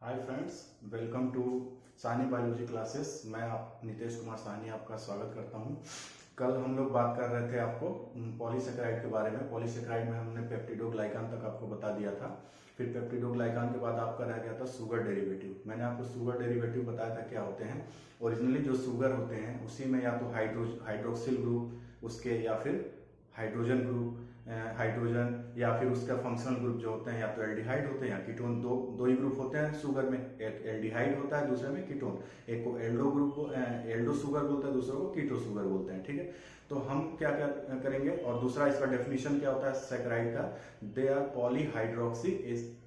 Hi friends, welcome to सानी biology classes. मैं आप नितेश कुमार सानी आपका स्वागत करता हूं। कल हम लोग बात कर रहे थे आपको पॉलीसेकेराइड के बारे में। पॉलीसेकेराइड में हमने पेप्टिडोग्लाइकान तक आपको बता दिया था। फिर पेप्टिडोग्लाइकान के बाद आपका रह गया था शुगर डेरिवेटिव। मैंने आपको शुगर डेरिवेटिव बताया था क्या होते हैं। ओरिजिनली जो शुगर होते हैं उसी में या तो हाइड्रोक्सिल ग्रुप उसके, या फिर हाइड्रोजन ग्रुप हाइड्रोजन, या फिर उसका फंक्शनल ग्रुप जो होते हैं या तो एल्डिहाइड होते हैं या कीटोन। दो ही ग्रुप होते हैं शुगर में, एक एल्डिहाइड होता है दूसरे में कीटोन। एक को एल्डो ग्रुप एल्डो शुगर बोलते हैं, दूसरे को कीटो शुगर बोलते हैं। ठीक है, तो हम क्या क्या करेंगे। और दूसरा इसका डेफिनेशन क्या होता है सैकराइड का, दे आर पॉलीहाइड्रोक्सी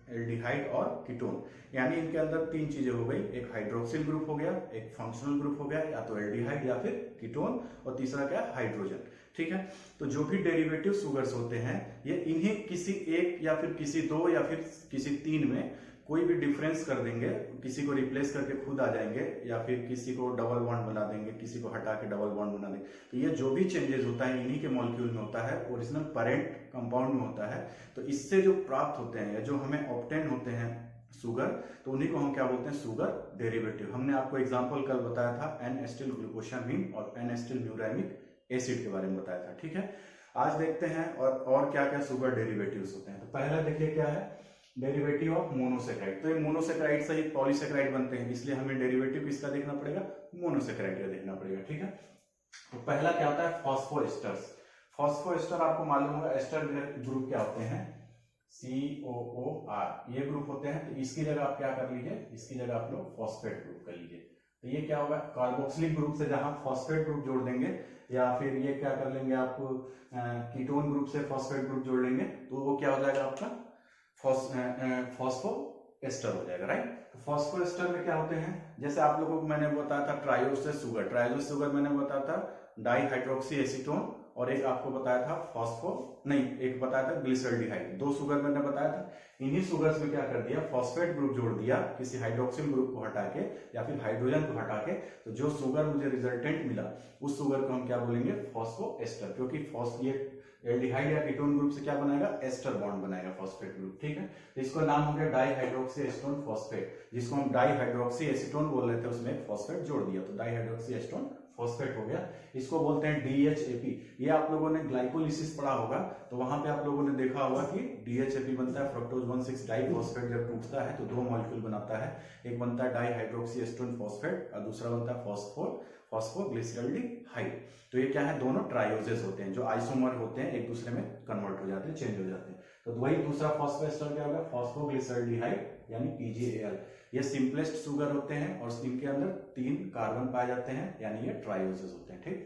एल्डिहाइड और कीटोन। यानी इनके अंदर तीन चीजें हो गई, एक हाइड्रोक्सिल ग्रुप हो गया, एक फंक्शनल ग्रुप हो गया, या तो एल्डिहाइड या फिर कीटोन, और तीसरा क्या हाइड्रोजन। ठीक है, तो जो भी डेरिवेटिव शुगर्स होते हैं ये इन्हें किसी एक या फिर किसी दो या फिर किसी तीन में कोई भी डिफरेंस कर देंगे, किसी को रिप्लेस करके खुद आ जाएंगे, या फिर किसी को डबल बॉन्ड बना देंगे, किसी को हटा के डबल बॉन्ड बना देंगे। तो ये जो भी चेंजेस होता है इन्हीं के मॉलिक्यूल में होता है, ओरिजिनल पेरेंट कंपाउंड में होता है। तो इससे जो प्राप्त होते हैं या जो हमें ऑब्टेन होते हैं शुगर, तो उन्हीं को हम क्या बोलते हैं, शुगर डेरिवेटिव। हमने आपको एग्जांपल कल बताया था एन एसिटिल ग्लूकोसामीन और एन एसिटिल म्यूरामिक एसिड के बारे में बताया था। ठीक है, आज देखते हैं और क्या क्या शुगर डेरिवेटिव्स होते हैं। तो पहला देखिए क्या है, डेरिवेटिव ऑफ मोनोसेकेराइड। तो ये मोनोसेकेराइड से ही पॉलीसेकेराइड बनते हैं, इसलिए हमें डेरिवेटिव किसका देखना पड़ेगा, मोनोसेकेराइड का देखना पड़ेगा। ठीक है, तो पहला क्या होता है, फॉस्फोएस्टर्स। फॉस्फोएस्टर आपको मालूम होगा, एस्टर ग्रुप क्या होते हैं, COOR ये ग्रुप होते हैं। तो इसकी जगह आप क्या कर लीजिए, इसकी जगह आप लोग फॉस्फेट ग्रुप कर लीजिए। तो ये क्या होगा, कार्बोक्सिलिक ग्रुप से जहां फॉस्फेट ग्रुप जोड़ देंगे, या फिर ये क्या कर लेंगे आप कीटोन ग्रुप से फॉस्फेट ग्रुप जोड़ लेंगे, तो वो क्या हो जाएगा आपका फॉस्फोएस्टर हो जाएगा। राइट, तो फॉस्फोएस्टर में क्या होते हैं, जैसे आप लोगों को मैंने बताया था ट्रायोसेस शुगर। ट्रायोसेस शुगर मैंने बताया था डाईहाइड्रोक्सी एसीटोन, और एक आपको बताया था एक बताया था ग्लिसरल्डिहाइड। दो शुगर मैंने बताया था। इन्हीं शुगर्स में क्या कर दिया, फॉस्फेट ग्रुप जोड़ दिया किसी हाइड्रोक्सिल ग्रुप को हटा के या फिर हाइड्रोजन को हटा के। तो जो शुगर मुझे रिजल्टेंट मिला उस शुगर को हम क्या बोलेंगे, फॉस्फोएस्टर, क्योंकि ये एल्डिहाइड या कीटोन ग्रुप से क्या बनाएगा, एस्टर बॉन्ड बनाएगा फॉस्फेट ग्रुप। ठीक है, तो इसको नाम हो गया डाईहाइड्रोक्सी एसीटोन फॉस्फेट, जिसको हम डाईहाइड्रोक्सी एसीटोन बोल रहे थे, उसमें एक फॉस्फेट जोड़ दिया तो डाईहाइड्रोक्सी एसीटोन फॉस्फेट हो गया। इसको बोलते हैं DHAP। ये आप लोगों ने ग्लाइकोलिसिस पढ़ा होगा, तो वहां पे आप लोगों ने देखा होगा कि DHAP बनता है, फ्रक्टोज 1,6 डाइफॉस्फेट जब टूटता है तो दो मॉलिक्यूल बनाता है, एक बनता है डाईहाइड्रोक्सी एसीटोन फॉस्फेट और दूसरा बनता है फॉस्फोग्लिसरल्डिहाइड। तो ये क्या है, दोनों ट्रायोजेस होते हैं जो आइसोमर होते हैं, एक दूसरे में कन्वर्ट हो जाते हैं, चेंज हो जाते हैं। तो वही दूसरा फॉस्फोएस्टर क्या होगा, फॉस्फोग्लिसरल्डिहाइड यानी PgAl। ये सिंपलेस्ट शुगर होते हैं और इनके अंदर 3 कार्बन पाए जाते हैं, यानी ये ट्रायोजेस होते हैं। ठीक,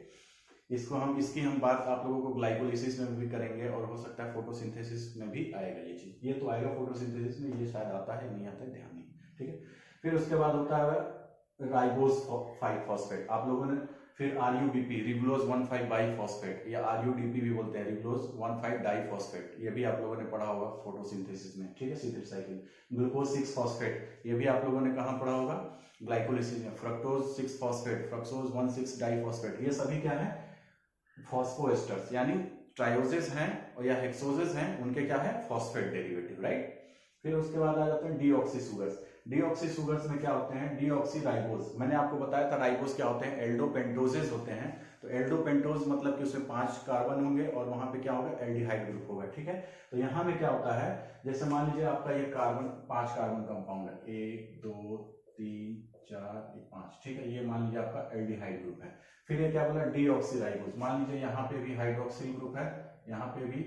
इसकी हम बात आप लोगों को ग्लाइकोलिसिस में भी करेंगे, और हो सकता है फोटोसिंथेसिस में भी आएगा ये चीज। ये तो आएगा फोटोसिंथेसिस में, ये शायद आता है नहीं आता है, ध्यान नहीं। ठीक है, फिर उसके बाद होता है राइबोज 5 फॉस्फेट। आप लोगों ने फिर RUBP रिबुलोज 1,5 बाइफॉस्फेट, या RUDP भी बोलते हैं, रिबुलोज 1,5 डाइफॉस्फेट, ये भी आप लोगों ने पढ़ा होगा फोटोसिंथेसिस में। ठीक है, सीथिल साइकिल। ग्लूकोज 6 फॉस्फेट, ये भी आप लोगों ने कहां पढ़ा होगा, ग्लाइकोलिसिस में। फ्रक्टोज 6 फॉस्फेट, फ्रक्टोज 1,6 डाइफॉस्फेट, ये सभी क्या है, फॉस्फोएस्टर्स, यानी ट्रायोजेस हैं और या हेक्सोजेस हैं, उनके क्या है, फॉस्फेट डेरिवेटिव। राइट, फिर उसके बाद आ जाते हैं डीऑक्सी शुगर्स। डीऑक्सी शुगर्स में क्या होते हैं, डीऑक्सी राइबोज। मैंने आपको बताया था राइबोज क्या होते हैं, एल्डोपेंटोजेस होते हैं। तो एल्डोपेंटोज मतलब कि उसमें 5 कार्बन होंगे और वहां पे क्या होगा, एल्डिहाइड ग्रुप होगा। ठीक है, तो यहां में क्या होता है, जैसे मान लीजिए आपका ये 5 कार्बन कंपाउंड है, 1 2 3 4 5। ठीक है, ये मान लीजिए आपका एल्डिहाइड ग्रुप है। फिर ये क्या बोला, डीऑक्सीराइबोज। मान लीजिए यहाँ पे भी हाइड्रोक्सिल ग्रुप है, यहाँ पे भी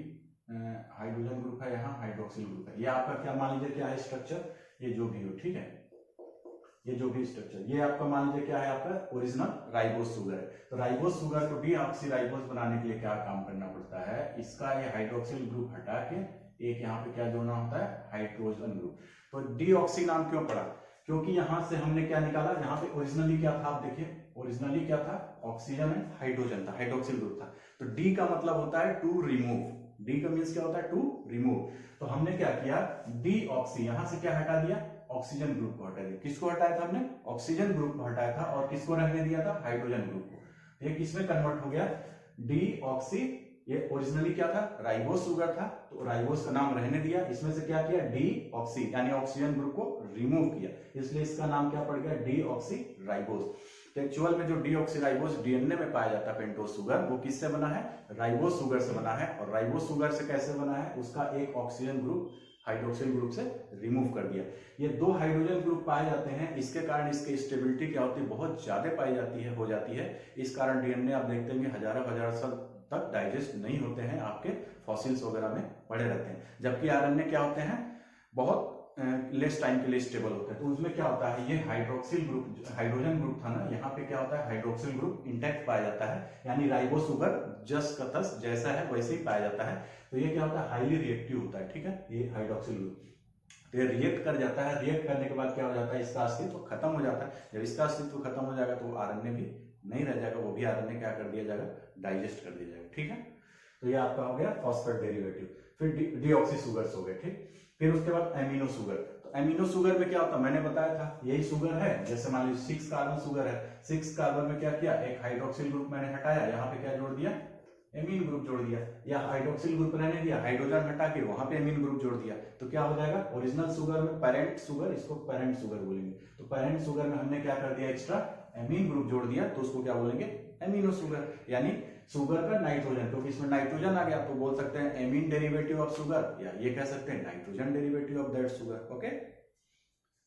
हाइड्रोजन ग्रुप है, यहाँ हाइड्रोक्सिल ग्रुप है। ये आपका क्या मान लीजिए क्या है स्ट्रक्चर, ये जो भी हो। ठीक है, ये जो भी स्ट्रक्चर, ये आपका मान लीजिए क्या है, आपका ओरिजिनल राइबोज शुगर है। तो राइबोज शुगर को डीऑक्सीराइबोज बनाने के लिए क्या काम करना पड़ता है, इसका ये हाइड्रोक्सिल ग्रुप हटा के एक यहाँ पे क्या जोड़ना होता है, हाइड्रोजन ग्रुप। तो डीऑक्सी नाम क्यों पड़ा, क्योंकि यहां से हमने क्या निकाला, यहाँ पे ओरिजिनली क्या था, आप देखिए ओरिजिनली क्या था, ऑक्सीजन एंड हाइड्रोजन था, हाइड्रोक्सिल ग्रुप था। तो डी का मतलब होता है टू रिमूव, डी का मीन्स क्या होता है, टू रिमूव। तो हमने क्या किया, डीऑक्सी, यहां से क्या हटा दिया, ऑक्सीजन ग्रुप को हटा दिया। किसको हटाया था हमने, ऑक्सीजन ग्रुप को हटाया था, और किसको रहने दिया था, हाइड्रोजन ग्रुप को। ये किसमें कन्वर्ट हो गया, डीऑक्सी ये ओरिजिनली क्या था, राइबोस शुगर था, तो राइबोस का नाम रहने दिया, इसमें से क्या किया, डी ऑक्सी यानी ऑक्सीजन ग्रुप को रिमूव किया, इसलिए इसका नाम क्या पड़ गया, डी ऑक्सी राइबोस। तो एक्चुअल में जो डी ऑक्सी राइबोस डीएनए में पाया जाता है पेंटोस शुगर, वो किससे बना है, राइबोस शुगर से बना है। और राइबोस शुगर से कैसे बना है, उसका एक ऑक्सीजन ग्रुप हाइड्रोक्सिल ग्रुप से रिमूव कर दिया। ये दो हाइड्रोजन ग्रुप पाए जाते हैं, इसके कारण इसकी स्टेबिलिटी क्या होती है, बहुत ज्यादा पाई जाती है, हो जाती है। इस कारण डीएनए आप देखते हैं हजारों साल तक डाइजेस्ट नहीं होते हैं, आपके फॉसिल्स वगैरह में पड़े रहते हैं। जबकि आरएनए क्या होते हैं, बहुत लेस टाइम के लिए स्टेबल होते हैं। तो उसमें क्या होता है, ये हाइड्रोक्सिल ग्रुप, हाइड्रोजन ग्रुप था ना, यहाँ पे क्या होता है, हाइड्रोक्सिल ग्रुप इंटैक्ट पाया जाता है, यानी राइबोस शुगर जस का तस जैसा है वैसे ही पाया जाता है। तो ये क्या होता है, हाईली रिएक्टिव होता है, ठीक है, ये हाइड्रोक्सिल ग्रुप। तो ये रिएक्ट कर जाता है, रिएक्ट करने के बाद क्या हो जाता है, इसका अस्तित्व खत्म हो जाता है। जब इसका अस्तित्व खत्म हो जाएगा तो आरएनए भी नहीं रह जाएगा, वो भी आरएनए क्या कर दिया जाएगा, डाइजेस्ट कर दिया जाएगा, ठीक है। तो ये आपका हो गया फॉस्फेट डेरिवेटिव। फिर डीऑक्सी शुगर्स हो गए, ठीक। फिर उसके बाद एमिनो शुगर। तो एमिनो शुगर में क्या होता है, मैंने बताया था, यही शुगर है, जैसे मान लीजिए 6 कार्बन शुगर है, 6 कार्बन में क्या किया, एक हाइड्रोक्सिल ग्रुप मैंने हटाया, यहाँ पे क्या जोड़ दिया, एमीन ग्रुप जोड़ दिया, या हाइड्रोक्सिल ग्रुप रहने दिया, हाइड्रोजन हटा के वहां पे एमीन ग्रुप जोड़ दिया, तो क्या हो जाएगा, ओरिजिनल शुगर में पेरेंट शुगर, इसको पेरेंट शुगर बोलेंगे। तो पेरेंट शुगर में हमने क्या कर दिया, एक्स्ट्रा एमीन ग्रुप जोड़ दिया, तो उसको क्या बोलेंगे, एमिनो शुगर, यानी शुगर का नाइट्रोजन, क्योंकि इसमें नाइट्रोजन आ गया तो बोल सकते हैं एमीन डेरिवेटिव ऑफ शुगर, या ये कह सकते हैं nitrogen derivative of that sugar, okay.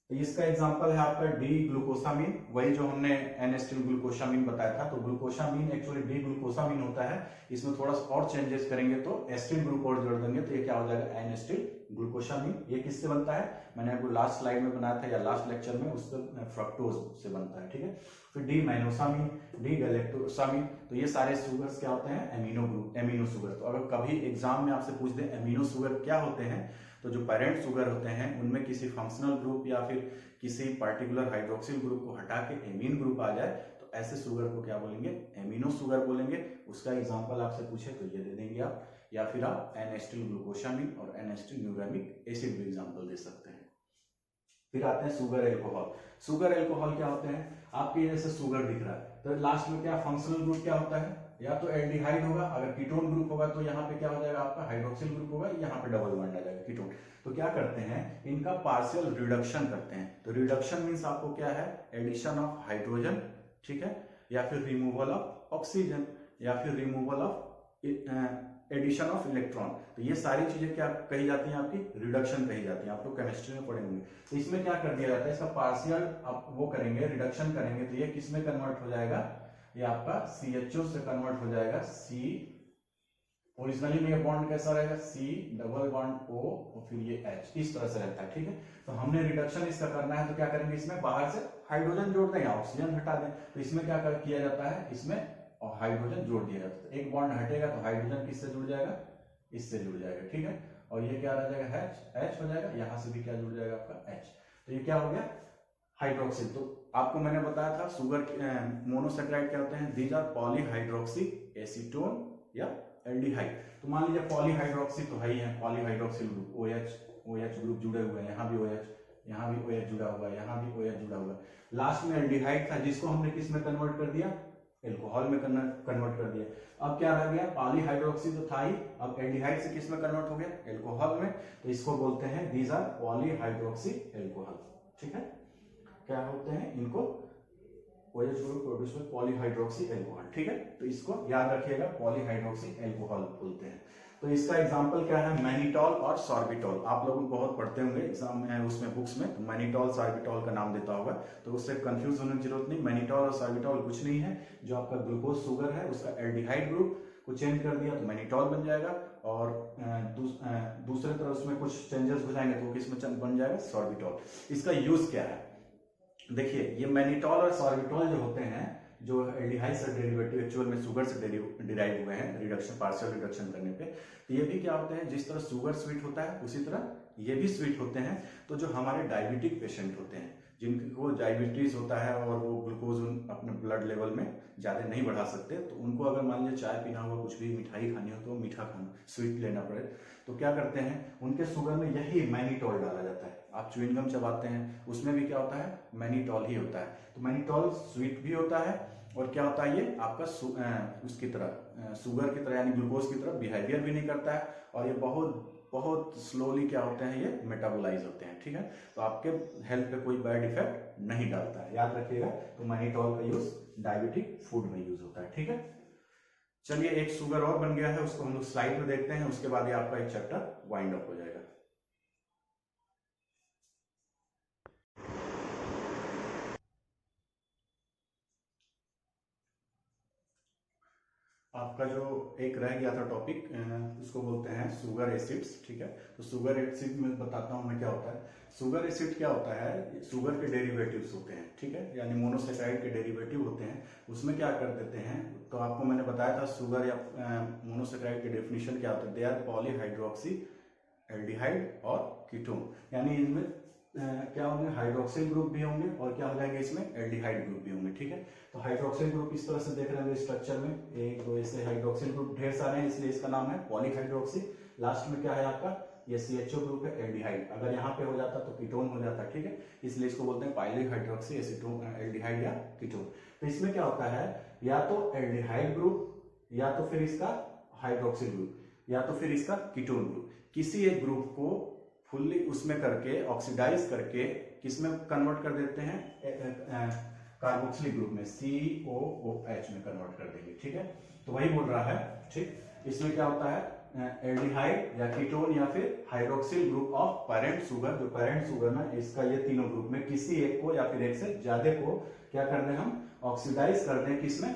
तो इसका एग्जांपल है आपका डी ग्लूकोसामीन, वही जो हमने एन एस्टिल ग्लूकोसामीन बताया था। तो ग्लूकोसामीन एक्चुअली डी ग्लूकोसामीन होता है, इसमें थोड़ा सा और चेंजेस करेंगे तो एस्टिल ग्रुप और जोड़ देंगे, तो ये क्या हो जाएगा, एन एस्टिल ग्लूकोसामीन। ये किससे बनता है, मैंने आपको लास्ट स्लाइड में बनाया था या लास्ट लेक्चर में, उसका फ्रक्टोज से बनता है, ठीक है। फिर डी माइनोसामीन, डी गैलेक्टोसामीन, तो ये सारे शुगर्स क्या होते हैं, एमिनो ग्रुप, एमिनो शुगर। तो अगर कभी एग्जाम में आपसे पूछ दे एमिनो शुगर क्या होते हैं, तो जो पेरेंट शुगर होते हैं उनमें किसी फंक्शनल ग्रुप या फिर किसी पर्टिकुलर हाइड्रोक्सिल ग्रुप को हटा के एमीन ग्रुप आ जाए, तो ऐसे शुगर को क्या बोलेंगे, एमिनो शुगर बोलेंगे। उसका एग्जांपल आपसे पूछे तो ये दे देंगे आप, या फिर आप एन एस्टिल ग्लूकोसामीन और एन एस्टिल न्यूरामिक एसिड भी एग्जांपल दे सकते हैं। फिर आते हैं शुगर एल्कोहल। शुगर एल्कोहल क्या होते हैं, आपके जैसे शुगर दिख रहा है, तो लास्ट में क्या फंक्शनल ग्रुप क्या होता है, या तो एल्डिहाइड होगा, अगर कीटोन ग्रुप होगा तो यहाँ पे क्या हो जाएगा आपका हाइड्रोक्सिल ग्रुप होगा, यहाँ पे डबल बॉन्ड आ जाएगा कीटोन। तो क्या करते हैं, इनका पार्शियल रिडक्शन करते हैं। तो रिडक्शन मींस आपको क्या है, एडिशन ऑफ हाइड्रोजन, ठीक है, या फिर रिमूवल ऑफ ऑक्सीजन, या फिर removal of addition of electron. तो ये सारी चीजें क्या कही जाती हैं, आपकी रिडक्शन कही जाती हैं, आप लोग केमिस्ट्री में पढ़े होंगे। तो इसमें क्या कर दिया जाता है, इसका पार्शियल आप वो करेंगे, रिडक्शन करेंगे, तो ये किस में कन्वर्ट हो जाएगा, ये आपका CHO से कन्वर्ट हो जाएगा C। ओरिजिनली में ये बॉन्ड कैसा रहेगा, C डबल बॉन्ड O और फिर ये H, इस तरह से रहता है, ठीक है। तो हमने रिडक्शन इसका करना है, तो क्या करेंगे, इसमें बाहर से हाइड्रोजन जोड़ दें या ऑक्सीजन हटा दें। तो इसमें क्या किया जाता है, इसमें और हाइड्रोजन जोड़ दिया जाता है। एक बॉन्ड हटेगा तो हाइड्रोजन किससे जुड़ जाएगा, इससे जुड़ जाएगा, ठीक है। और ये क्या रह जाएगा, H हो जाएगा, यहां से भी क्या जुड़ जाएगा आपका H। तो ये क्या हो गया, हाइड्रोक्सिल। तो आपको मैंने बताया था शुगर मोनोसेक्राइड क्या होते हैं, दीज आर पॉलीहाइड्रोक्सी एसीटोन या एल्डिहाइड। तो मान लीजिए पॉलीहाइड्रोक्सी तो है ही है, पॉलीहाइड्रोक्सिल ग्रुप OH ग्रुप जुड़े हुए हैं, यहाँ भी OH, यहाँ भी OH जुड़ा हुआ है, यहाँ भी OH जुड़ा हुआ है। लास्ट में एल्डिहाइड था, जिसको हमने किस में कन्वर्ट कर दिया, एल्कोहल में कन्वर्ट कर दिया। अब क्या रह गया, पॉलीहाइड्रोक्सी तो था ही, अब एल्डिहाइड से किस में कन्वर्ट हो गया, एल्कोहल में। तो इसको बोलते हैं दीज आर पॉलीहाइड्रोक्सी एल्कोहल, ठीक है। क्या होते हैं, इनको OH ग्रुप प्रोड्यूस में पॉलीहाइड्रोक्सी एल्कोहल, ठीक है। तो इसको याद रखिएगा, पॉलीहाइड्रोक्सी एल्कोहल बोलते हैं। तो इसका एग्जांपल क्या है, मैनिटॉल और सॉर्बिटॉल। आप लोग बहुत पढ़ते होंगे एग्जाम में, उसमें बुक्स में, तो मैनिटॉल सॉर्बिटॉल का नाम देता होगा, तो उससे कंफ्यूज होने की जरूरत नहीं। मैनिटॉल और सॉर्बिटॉल कुछ नहीं है, जो आपका ग्लूकोज शुगर है उसका एल्डिहाइड ग्रुप को चेंज कर दिया तो मैनिटॉल बन जाएगा, और दूसरे तरफ उसमें कुछ चेंजेस हो जाएंगे तो किसमें बन जाएगा, सॉर्बिटॉल। इसका यूज क्या है, देखिए ये मैनिटॉल और सॉर्बिटॉल जो होते हैं, जो एल्डिहाइड से डेरिवेटिव एक्चुअल में शुगर से डिराइव हुए हैं रिडक्शन, पार्शियल रिडक्शन करने पे। तो ये भी क्या होते हैं, जिस तरह शुगर स्वीट होता है उसी तरह ये भी स्वीट होते हैं। तो जो हमारे डायबिटिक पेशेंट होते हैं, जिनको डायबिटीज होता है और वो ग्लूकोज अपने ब्लड लेवल में ज्यादा नहीं बढ़ा सकते, तो उनको अगर मान लीजिए चाय पीना हुआ, कुछ भी मिठाई खानी हो, तो मीठा खाना, स्वीट लेना पड़े, तो क्या करते हैं, उनके शुगर में यही मैनिटॉल डाला जाता है। आप च्युइंगम चबाते हैं, उसमें भी क्या होता है, मैनिटॉल ही होता है। तो मैनिटॉल स्वीट भी होता है और क्या होता है ये आपका उसकी तरह शुगर की तरह यानी ग्लूकोज की तरह बिहेवियर भी नहीं करता है, और ये बहुत बहुत स्लोली क्या होते हैं, ये मेटाबोलाइज होते हैं। ठीक है, तो आपके हेल्थ पे कोई बैड इफेक्ट नहीं डालता है, याद रखिएगा। तो मैनिटॉल का यूज डायबिटिक फूड में यूज होता है। ठीक है, चलिए एक शुगर और बन गया है, उसको हम लोग स्लाइड में देखते हैं, उसके बाद ये आपका एक चैप्टर वाइंड अप हो जाएगा। आपका जो एक रह गया था टॉपिक, उसको बोलते हैं शुगर एसिड्स। ठीक है, तो शुगर एसिड में बताता हूं मैं क्या होता है। शुगर एसिड क्या होता है, शुगर के डेरिवेटिव्स होते हैं। ठीक है, यानी मोनोसेकेराइड के डेरिवेटिव होते हैं। उसमें क्या कर देते हैं, तो आपको मैंने बताया था शुगर या मोनोसेकेराइड की डेफिनेशन क्या होता है, दे आर पॉलीहाइड्रोक्सी एल्डिहाइड और कीटोन, यानी इनमें क्या होंगे, हाइड्रोक्सिल ग्रुप भी होंगे और क्या हो जाएंगे इसमें, एल्डिहाइड ग्रुप भी होंगे। ठीक है, तो हाइड्रोक्सिल ग्रुप इस तरह से देख रहे हैं स्ट्रक्चर में, एक दो ऐसे हाइड्रोक्सिल ग्रुप ढेर सारे हैं, इसलिए इसका नाम है पॉलीहाइड्रोक्सी। लास्ट में क्या है आपका, ये CHO ग्रुप है, एल्डिहाइड। अगर यहाँ पे हो जाता तो कीटोन हो जाता। ठीक है, इसलिए इसको बोलते हैं पॉलीहाइड्रोक्सी एसीटोन एल्डिहाइड या कीटोन। तो इसमें क्या होता है, या तो एल्डिहाइड ग्रुप, या तो फिर इसका हाइड्रोक्सिल ग्रुप, या तो फिर इसका कीटोन ग्रुप, किसी एक ग्रुप को फुल्ली उसमें करके ऑक्सीडाइज करके किसमें कन्वर्ट कर देते हैं, कार्बोक्सिलिक ग्रुप में, COOH में कन्वर्ट कर देंगे। ठीक है, तो वही बोल रहा है। ठीक, इसमें क्या होता है, एल्डिहाइड या कीटोन या फिर hydroxyl group of parent sugar, जो पेरेंट शुगर ना, इसका ये तीनों ग्रुप में किसी एक को या फिर एक से ज्यादा को क्या कर दें, हम ऑक्सीडाइज कर दें, किसमें,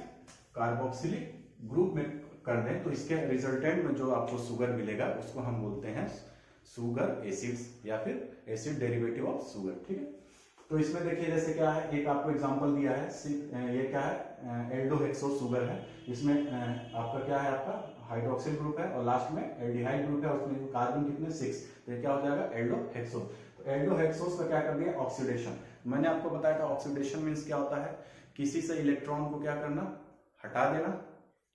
कार्बोक्सिलिक ग्रुप में कर दें, तो इसके रिजल्टेंट में जो आपको शुगर मिलेगा उसको हम बोलते हैं शुगर एसिड्स या फिर एसिड डेरिवेटिव ऑफ शुगर। ठीक है, तो इसमें देखिए जैसे क्या है, एक आपको एग्जांपल दिया है, ये क्या है, एल्डोहेक्सोस शुगर है। इसमें आपका क्या है, आपका हाइड्रोक्सिल ग्रुप है और लास्ट में एल्डिहाइड ग्रुप है, उसमें कार्बन कितने 6, तो ये क्या हो जाएगा, एल्डोहेक्सोस। तो एल्डोहेक्सोस का क्या कर दिया, ऑक्सीडेशन। मैंने आपको बताया था ऑक्सीडेशन मीन्स क्या होता है, किसी से इलेक्ट्रॉन को क्या करना, हटा देना,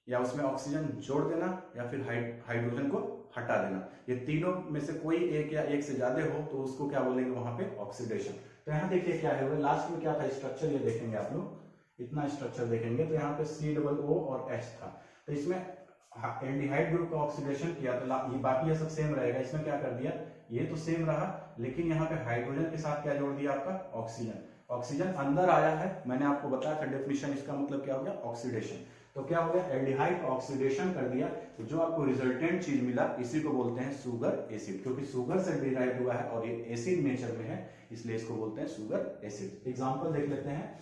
या उसमें ऑक्सीजन जोड़ देना, या फिर हाइड्रोजन को हटा देना। ये तीनों में से कोई एक या एक से ज्यादा हो तो उसको क्या बोलेंगे वहां पे, ऑक्सीडेशन। तो यहाँ देखिए क्या है, लास्ट में क्या था स्ट्रक्चर, ये देखेंगे आप लोग, इतना स्ट्रक्चर देखेंगे तो यहाँ पे COO और H था। तो इसमें एल्डिहाइड ग्रुप का ऑक्सीडेशन किया तो ये बाकी ये सब सेम रहेगा। इसमें क्या कर दिया, ये तो सेम रहा, लेकिन यहाँ पे हाइड्रोजन के साथ क्या जोड़ दिया, आपका ऑक्सीजन। ऑक्सीजन अंदर आया है, मैंने आपको बताया था डेफिनेशन, इसका मतलब क्या हो गया, ऑक्सीडेशन। तो क्या हो गया, एल्डिहाइड ऑक्सीडेशन कर दिया, तो जो आपको रिजल्टेंट चीज मिला इसी को बोलते हैं शुगर एसिड, क्योंकि शुगर से डिराइव हुआ है और ये एसिड नेचर में है, इसलिए इसको बोलते हैं शुगर एसिड। एग्जांपल देख लेते हैं,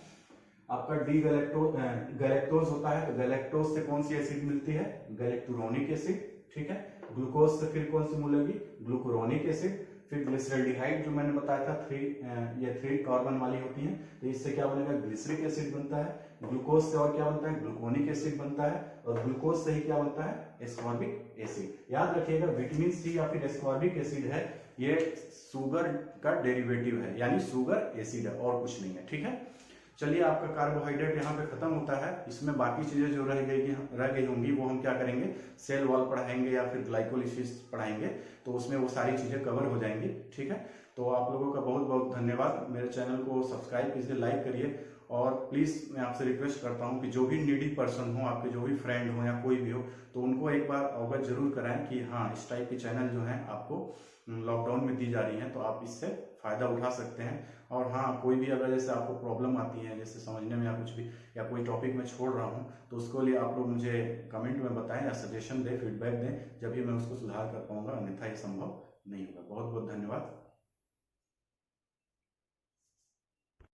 आपका गैलेक्टोज होता है, तो गैलेक्टोज से कौन सी एसिड मिलती है, गैलेक्टोरोनिक एसिड। ठीक है, ग्लूकोज से फिर कौन सी मिलेगी, ग्लूकुरोनिक एसिड। फिर ग्लिसरल्डिहाइड जो मैंने बताया था, ये 3 कार्बन वाली होती है, तो इससे क्या बनेगा, ग्लिसरिक एसिड बनता है। ग्लूकोज से और क्या बनता है, ग्लूकोनिक एसिड बनता है, और ग्लूकोज से ही क्या बनता है, एस्कॉर्बिक एसिड। याद रखिएगा विटामिन C या फिर एस्कॉर्बिक एसिड है, ये शुगर का डेरिवेटिव है, यानी शुगर एसिड है और कुछ नहीं है। ठीक है, चलिए आपका कार्बोहाइड्रेट यहाँ पे खत्म होता है। इसमें बाकी चीजें जो रह गई होंगी वो हम क्या करेंगे, सेल वॉल पढ़ाएंगे या फिर ग्लाइकोलिसिस पढ़ाएंगे, तो उसमें वो सारी चीजें कवर हो जाएंगी। ठीक है, तो आप लोगों का बहुत बहुत धन्यवाद। मेरे चैनल को सब्सक्राइब कीजिए, लाइक करिए, और प्लीज मैं आपसे रिक्वेस्ट करता हूँ कि जो भी नीडी पर्सन हो, आपके जो भी फ्रेंड हो या कोई भी हो, तो उनको एक बार अवगत जरूर कराएं कि हाँ इस टाइप की चैनल जो है आपको लॉकडाउन में दी जा रही है, तो आप इससे फायदा उठा सकते हैं। और हाँ, कोई भी अगर जैसे आपको प्रॉब्लम आती है जैसे समझने में या कुछ भी, या कोई टॉपिक मैं छोड़ रहा हूँ, तो उसको लिए आप लोग मुझे कमेंट में बताएं या सजेशन दें, फीडबैक दें, जब भी मैं उसको सुधार कर पाऊंगा, अन्यथा ये संभव नहीं होगा। बहुत बहुत धन्यवाद।